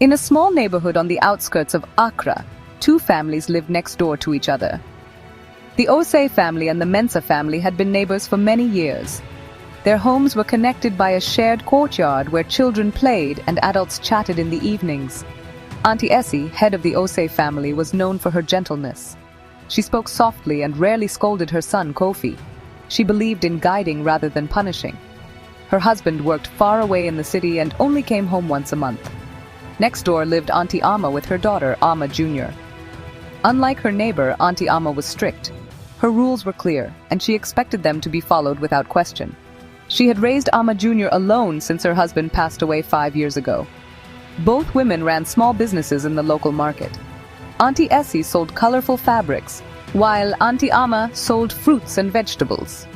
In a small neighborhood on the outskirts of Accra, two families lived next door to each other. The Osei family and the Mensah family had been neighbors for many years. Their homes were connected by a shared courtyard where children played and adults chatted in the evenings. Auntie Essie, head of the Osei family, was known for her gentleness. She spoke softly and rarely scolded her son, Kofi. She believed in guiding rather than punishing. Her husband worked far away in the city and only came home once a month. Next door lived Auntie Amma with her daughter, Amma Jr. Unlike her neighbor, Auntie Amma was strict. Her rules were clear, and she expected them to be followed without question. She had raised Amma Jr. alone since her husband passed away 5 years ago. Both women ran small businesses in the local market. Auntie Essie sold colorful fabrics, while Auntie Amma sold fruits and vegetables.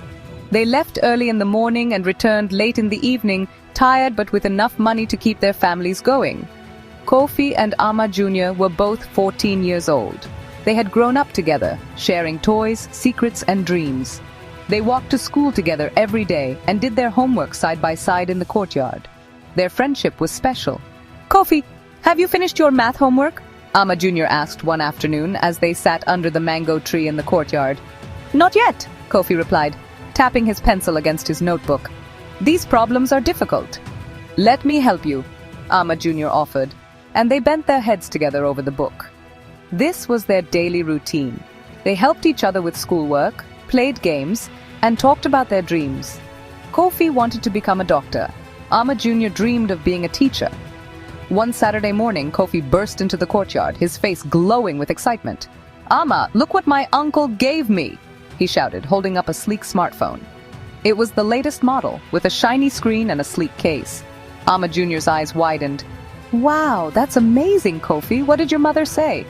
They left early in the morning and returned late in the evening, tired but with enough money to keep their families going. Kofi and Amma Jr. were both 14 years old. They had grown up together, sharing toys, secrets, and dreams. They walked to school together every day and did their homework side by side in the courtyard. Their friendship was special. "Kofi, have you finished your math homework?" Amma Jr. asked one afternoon as they sat under the mango tree in the courtyard. "Not yet," Kofi replied, tapping his pencil against his notebook. "These problems are difficult." "Let me help you," Amma Jr. offered, and they bent their heads together over the book. This was their daily routine. They helped each other with schoolwork, played games, and talked about their dreams. Kofi wanted to become a doctor. Amma Jr. dreamed of being a teacher. One Saturday morning, Kofi burst into the courtyard, his face glowing with excitement. "Amma, look what my uncle gave me!" he shouted, holding up a sleek smartphone. It was the latest model, with a shiny screen and a sleek case. Amma Jr.'s eyes widened. "Wow, that's amazing, Kofi. What did your mother say?"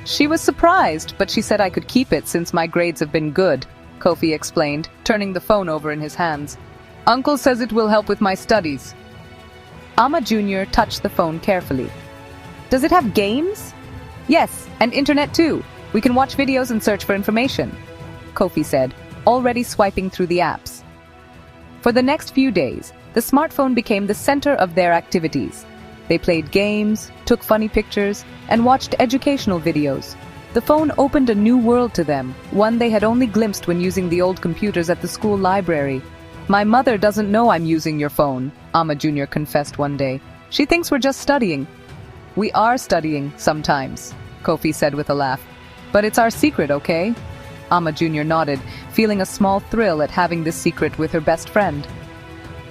"She was surprised, but she said I could keep it since my grades have been good," Kofi explained, turning the phone over in his hands. "Uncle says it will help with my studies." Amma Jr. touched the phone carefully. "Does it have games?" "Yes, and internet too. We can watch videos and search for information," Kofi said, already swiping through the apps. For the next few days, the smartphone became the center of their activities. They played games, took funny pictures, and watched educational videos. The phone opened a new world to them, one they had only glimpsed when using the old computers at the school library. "My mother doesn't know I'm using your phone," Amma Jr. confessed one day. "She thinks we're just studying." "We are studying, sometimes," Kofi said with a laugh. "But it's our secret, okay?" Amma Jr. nodded, feeling a small thrill at having this secret with her best friend.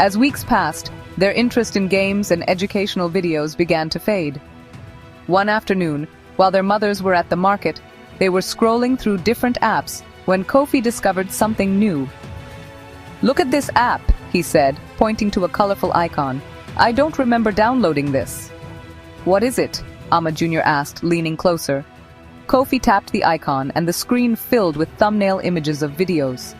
As weeks passed, their interest in games and educational videos began to fade. One afternoon, while their mothers were at the market, they were scrolling through different apps when Kofi discovered something new. "Look at this app," he said, pointing to a colorful icon. "I don't remember downloading this." "What is it?" Amma Jr. asked, leaning closer. Kofi tapped the icon and the screen filled with thumbnail images of videos.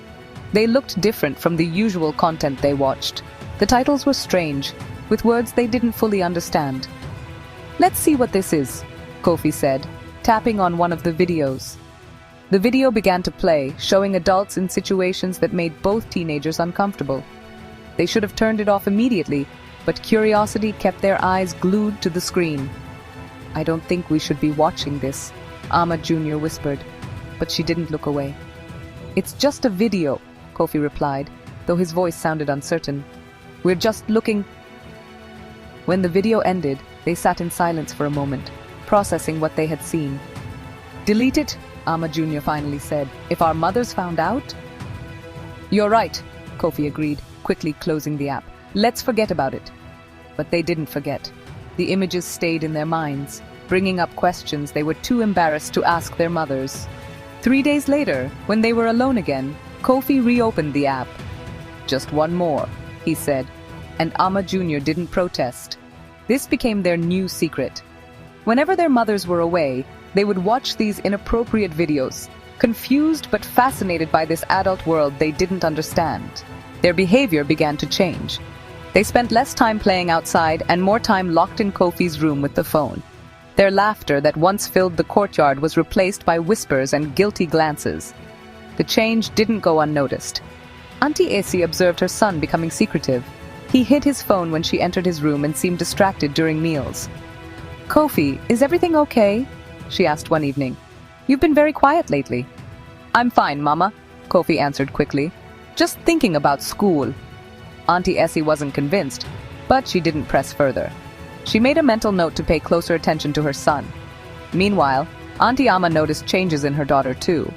They looked different from the usual content they watched. The titles were strange, with words they didn't fully understand. "Let's see what this is," Kofi said, tapping on one of the videos. The video began to play, showing adults in situations that made both teenagers uncomfortable. They should have turned it off immediately, but curiosity kept their eyes glued to the screen. "I don't think we should be watching this," Amma Jr. whispered, but she didn't look away. "It's just a video," Kofi replied, though his voice sounded uncertain. "We're just looking." When the video ended, they sat in silence for a moment, processing what they had seen. "Delete it," Amma Jr. finally said. "If our mothers found out?" "You're right," Kofi agreed, quickly closing the app. "Let's forget about it." But they didn't forget. The images stayed in their minds, bringing up questions they were too embarrassed to ask their mothers. 3 days later, when they were alone again, Kofi reopened the app. "Just one more," he said, and Amma Jr. didn't protest. This became their new secret. Whenever their mothers were away, they would watch these inappropriate videos, confused but fascinated by this adult world they didn't understand. Their behavior began to change. They spent less time playing outside and more time locked in Kofi's room with the phone. Their laughter that once filled the courtyard was replaced by whispers and guilty glances. The change didn't go unnoticed. Auntie Essie observed her son becoming secretive. He hid his phone when she entered his room and seemed distracted during meals. Kofi, is everything okay? She asked one evening. You've been very quiet lately. I'm fine, Mama, Kofi answered quickly. Just thinking about school. Auntie Essie wasn't convinced, but she didn't press further. She made a mental note to pay closer attention to her son. Meanwhile, Auntie Amma noticed changes in her daughter too.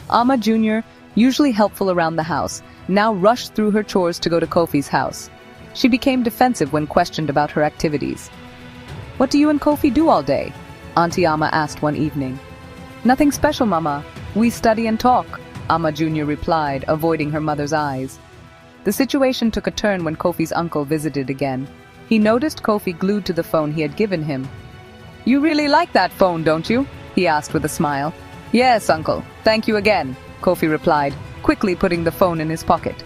Amma Jr., usually helpful around the house, now rushed through her chores to go to Kofi's house. She became defensive when questioned about her activities. What do you and Kofi do all day? Auntie Amma asked one evening. Nothing special, Mama. We study and talk, Amma Jr. replied, avoiding her mother's eyes. The situation took a turn when Kofi's uncle visited again. He noticed Kofi glued to the phone he had given him. You really like that phone, don't you? He asked with a smile. Yes, Uncle. Thank you again, Kofi replied, quickly putting the phone in his pocket.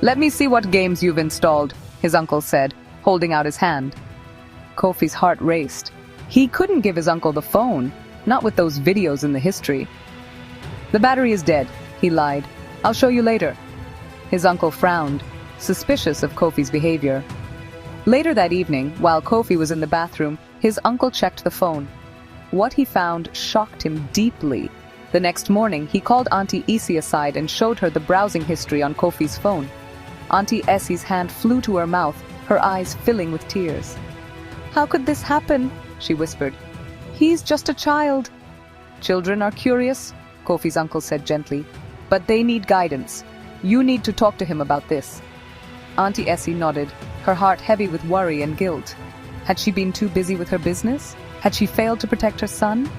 Let me see what games you've installed, his uncle said, holding out his hand. Kofi's heart raced. He couldn't give his uncle the phone, not with those videos in the history. The battery is dead, he lied. I'll show you later. His uncle frowned, suspicious of Kofi's behavior. Later that evening, while Kofi was in the bathroom, his uncle checked the phone. What he found shocked him deeply. The next morning, he called Auntie Essie aside and showed her the browsing history on Kofi's phone. Auntie Essie's hand flew to her mouth, her eyes filling with tears. How could this happen? She whispered. He's just a child. Children are curious, Kofi's uncle said gently, but they need guidance. You need to talk to him about this. Auntie Essie nodded, her heart heavy with worry and guilt. Had she been too busy with her business? Had she failed to protect her son?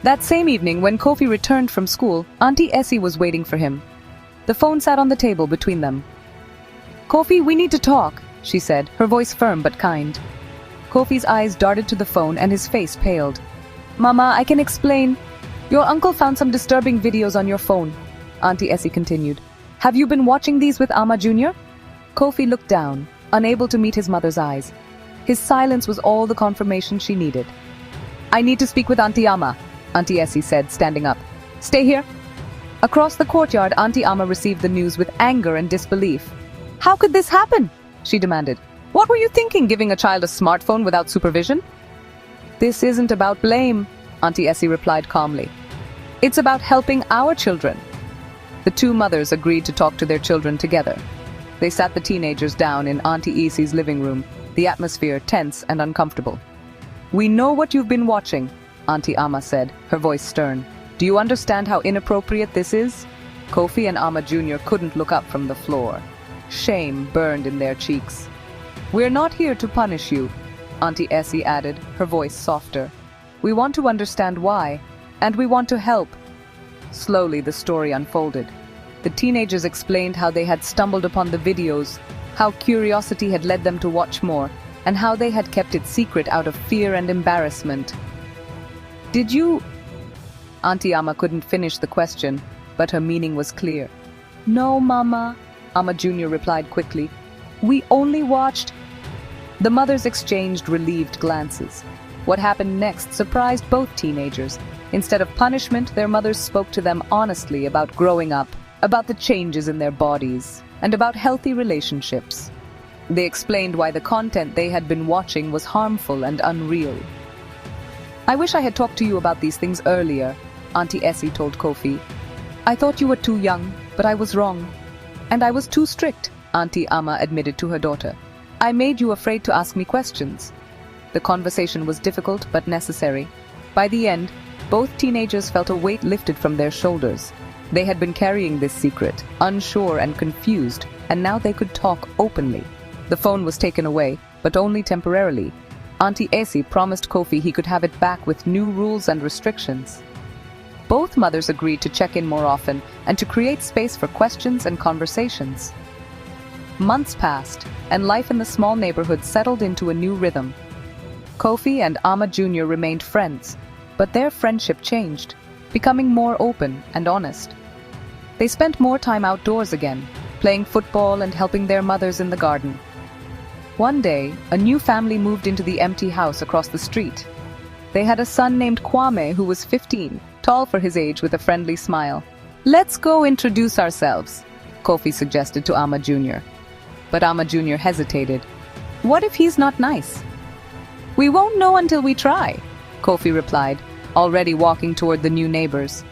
That same evening, when Kofi returned from school, Auntie Essie was waiting for him. The phone sat on the table between them. Kofi, we need to talk, she said, her voice firm but kind. Kofi's eyes darted to the phone and his face paled. Mama, I can explain. Your uncle found some disturbing videos on your phone, Auntie Essie continued. Have you been watching these with Amma Jr.? Kofi looked down, unable to meet his mother's eyes. His silence was all the confirmation she needed. I need to speak with Auntie Amma, Auntie Essie said, standing up. Stay here. Across the courtyard, Auntie Amma received the news with anger and disbelief. How could this happen? She demanded. What were you thinking, giving a child a smartphone without supervision? This isn't about blame, Auntie Essie replied calmly. It's about helping our children. The two mothers agreed to talk to their children together. They sat the teenagers down in Auntie Essie's living room, the atmosphere tense and uncomfortable. We know what you've been watching, Auntie Amma said, her voice stern. Do you understand how inappropriate this is? Kofi and Amma Jr. couldn't look up from the floor. Shame burned in their cheeks. We're not here to punish you, Auntie Essie added, her voice softer. We want to understand why, and we want to help. Slowly, the story unfolded. The teenagers explained how they had stumbled upon the videos, how curiosity had led them to watch more, and how they had kept it secret out of fear and embarrassment. Did you... Auntie Amma couldn't finish the question, but her meaning was clear. No, Mama, Amma Jr. replied quickly. We only watched... The mothers exchanged relieved glances. What happened next surprised both teenagers. Instead of punishment, their mothers spoke to them honestly about growing up, about the changes in their bodies, and about healthy relationships. They explained why the content they had been watching was harmful and unreal. I wish I had talked to you about these things earlier, Auntie Essie told Kofi. I thought you were too young, but I was wrong. And I was too strict, Auntie Amma admitted to her daughter. I made you afraid to ask me questions. The conversation was difficult but necessary. By the end, both teenagers felt a weight lifted from their shoulders. They had been carrying this secret, unsure and confused, and now they could talk openly. The phone was taken away, but only temporarily. Auntie Essie promised Kofi he could have it back with new rules and restrictions. Both mothers agreed to check in more often and to create space for questions and conversations. Months passed, and life in the small neighborhood settled into a new rhythm. Kofi and Amma Jr. remained friends, but their friendship changed, becoming more open and honest. They spent more time outdoors again, playing football and helping their mothers in the garden. One day, a new family moved into the empty house across the street. They had a son named Kwame who was 15, tall for his age with a friendly smile. Let's go introduce ourselves, Kofi suggested to Amma Jr. But Amma Jr. hesitated. What if he's not nice? We won't know until we try, Kofi replied, already walking toward the new neighbors.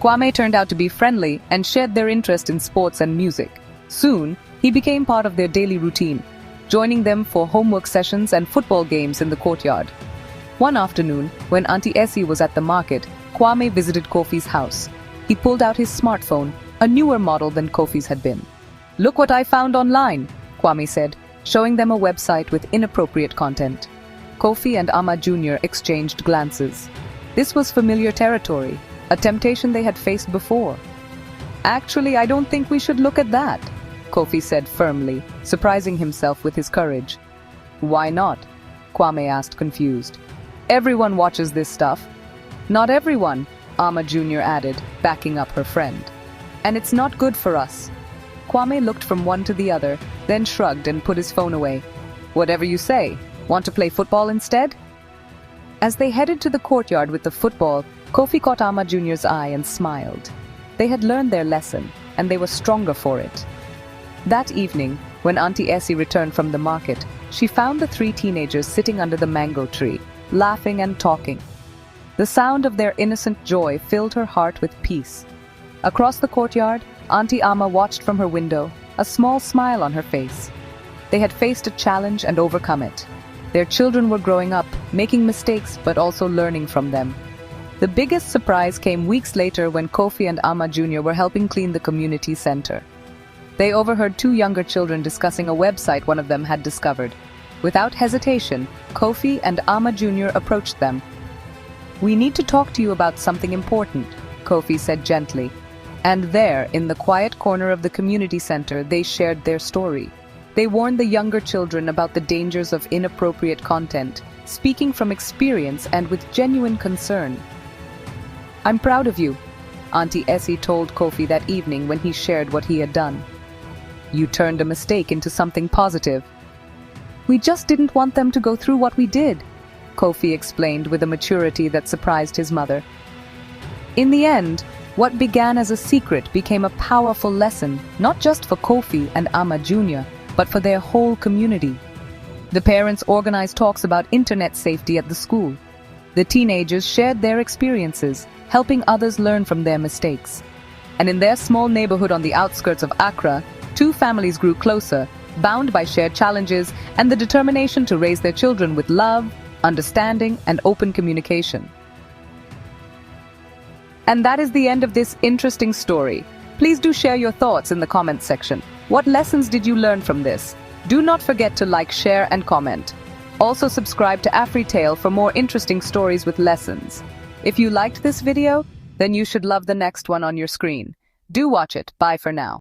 Kwame turned out to be friendly and shared their interest in sports and music. Soon, he became part of their daily routine, joining them for homework sessions and football games in the courtyard. One afternoon, when Auntie Essie was at the market, Kwame visited Kofi's house. He pulled out his smartphone, a newer model than Kofi's had been. "Look what I found online," Kwame said, showing them a website with inappropriate content. Kofi and Ama Jr. exchanged glances. This was familiar territory, a temptation they had faced before. "Actually, I don't think we should look at that," Kofi said firmly, surprising himself with his courage. "Why not?" Kwame asked, confused. "Everyone watches this stuff." "Not everyone," Ama Jr. added, backing up her friend. "And it's not good for us." Kwame looked from one to the other, then shrugged and put his phone away. "Whatever you say. Want to play football instead?" As they headed to the courtyard with the football, Kofi caught Ama Jr.'s eye and smiled. They had learned their lesson, and they were stronger for it. That evening, when Auntie Essie returned from the market, she found the three teenagers sitting under the mango tree, laughing and talking. The sound of their innocent joy filled her heart with peace. Across the courtyard, Auntie Ama watched from her window, a small smile on her face. They had faced a challenge and overcome it. Their children were growing up, making mistakes but also learning from them. The biggest surprise came weeks later when Kofi and Ama Jr. were helping clean the community center. They overheard two younger children discussing a website one of them had discovered. Without hesitation, Kofi and Ama Jr. approached them. "We need to talk to you about something important," Kofi said gently. And there, in the quiet corner of the community center, they shared their story. They warned the younger children about the dangers of inappropriate content, speaking from experience and with genuine concern. "I'm proud of you," Auntie Essie told Kofi that evening when he shared what he had done. "You turned a mistake into something positive." "We just didn't want them to go through what we did," Kofi explained with a maturity that surprised his mother. In the end, what began as a secret became a powerful lesson, not just for Kofi and Ama Jr., but for their whole community. The parents organized talks about internet safety at the school. The teenagers shared their experiences, helping others learn from their mistakes. And in their small neighborhood on the outskirts of Accra, two families grew closer, bound by shared challenges and the determination to raise their children with love, understanding, and open communication. And that is the end of this interesting story. Please do share your thoughts in the comments section. What lessons did you learn from this? Do not forget to like, share, and comment. Also subscribe to AfriTale for more interesting stories with lessons. If you liked this video, then you should love the next one on your screen. Do watch it. Bye for now.